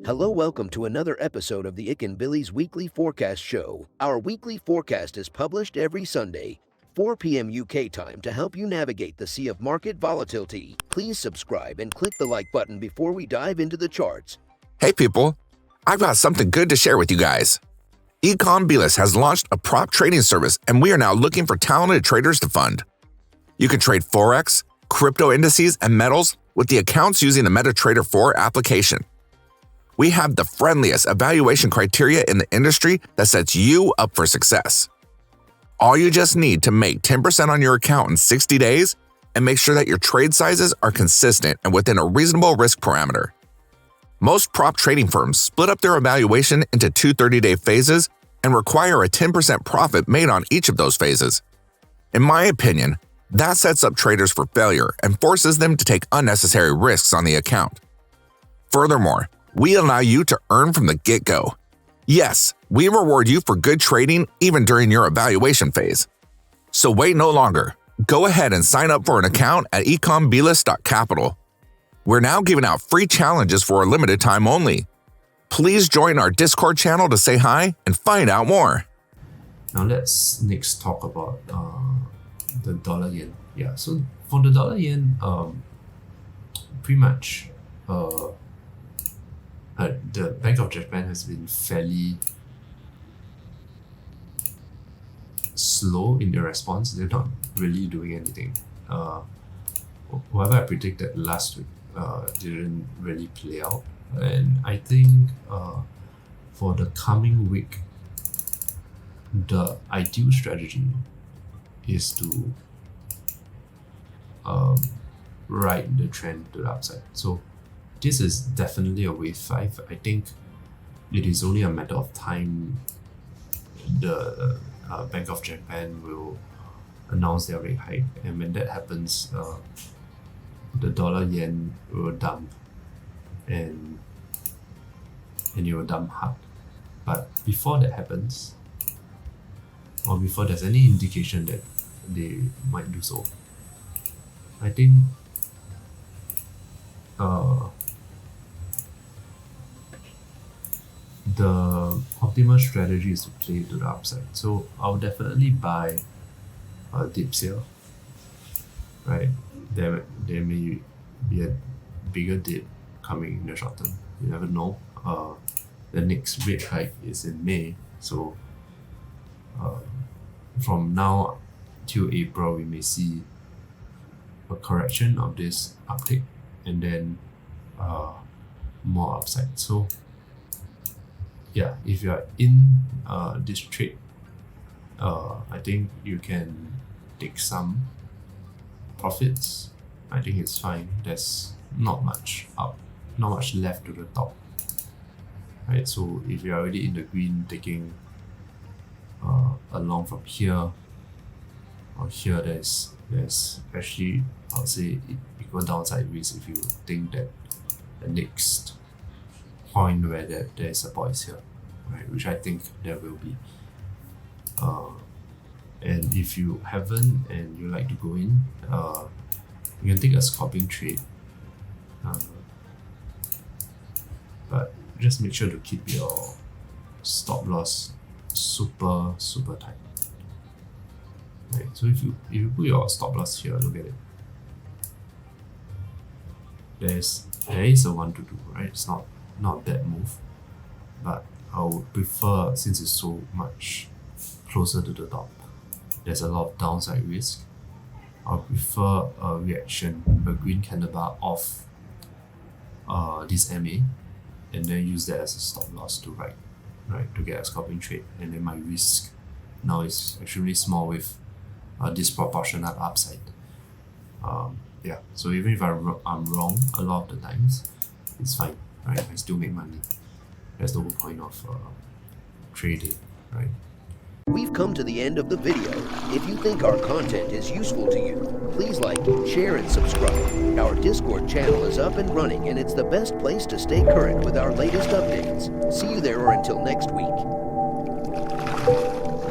Hello, welcome to another episode of the Ick and Billy's Weekly Forecast Show. Our weekly forecast is published every Sunday, 4 p.m. UK time to help you navigate the sea of market volatility. Please subscribe and click the like button before we dive into the charts. Hey people, I've got something good to share with you guys. Ecom has launched a prop trading service and we are now looking for talented traders to fund. You can trade Forex, crypto indices, and metals with the accounts using the MetaTrader 4 application. We have the friendliest evaluation criteria in the industry that sets you up for success. All you just need to make 10% on your account in 60 days and make sure that your trade sizes are consistent and within a reasonable risk parameter. Most prop trading firms split up their evaluation into two 30-day phases and require a 10% profit made on each of those phases. In my opinion, that sets up traders for failure and forces them to take unnecessary risks on the account. Furthermore, we allow you to earn from the get-go. Yes, we reward you for good trading even during your evaluation phase. So wait no longer. Go ahead and sign up for an account at ecombilis.capital. We're now giving out free challenges for a limited time only. Please join our Discord channel to say hi and find out more. Now let's next talk about the dollar yen. Yeah, so for the dollar yen, pretty much the Bank of Japan has been fairly slow in their response. They're not really doing anything. Whatever I predicted last week didn't really play out. And I think for the coming week, the ideal strategy is to ride the trend to the upside. So this is definitely a wave 5. I think it is only a matter of time the Bank of Japan will announce their rate hike, and when that happens, the dollar yen will dump and it will dump hard. But before that happens, or before there's any indication that they might do so, I think the optimal strategy is to play to the upside. So I'll definitely buy dips here, right? There may be a bigger dip coming in the short term. You never know. The next rate hike is in May, so from now till April, we may see a correction of this uptick and then more upside. So yeah, if you are in this trade, I think you can take some profits. I think it's fine. There's not much up, not much left to the top, right? So if you're already in the green, taking a long from here or here, there's actually, I would say, equal downside risk if you think that the next point where there is support is here, right? Which I think there will be. And if you haven't and you like to go in, you can take a scalping trade, but just make sure to keep your stop loss super tight. Right, so if you put your stop loss here, look at it. There is a 1 to 2, right? It's not that move, but I would prefer, since it's so much closer to the top, there's a lot of downside risk. I would prefer a reaction, a green candle bar off this MA, and then use that as a stop loss to right to get a scalping trade, and then my risk now is extremely small with disproportionate upside. Yeah, so even if I'm wrong a lot of the times, it's fine, right? I still make money. That's the whole point of trading, right? We've come to the end of the video. If you think our content is useful to you, please like, share, and subscribe. Our Discord channel is up and running, and it's the best place to stay current with our latest updates. See you there, or until next week.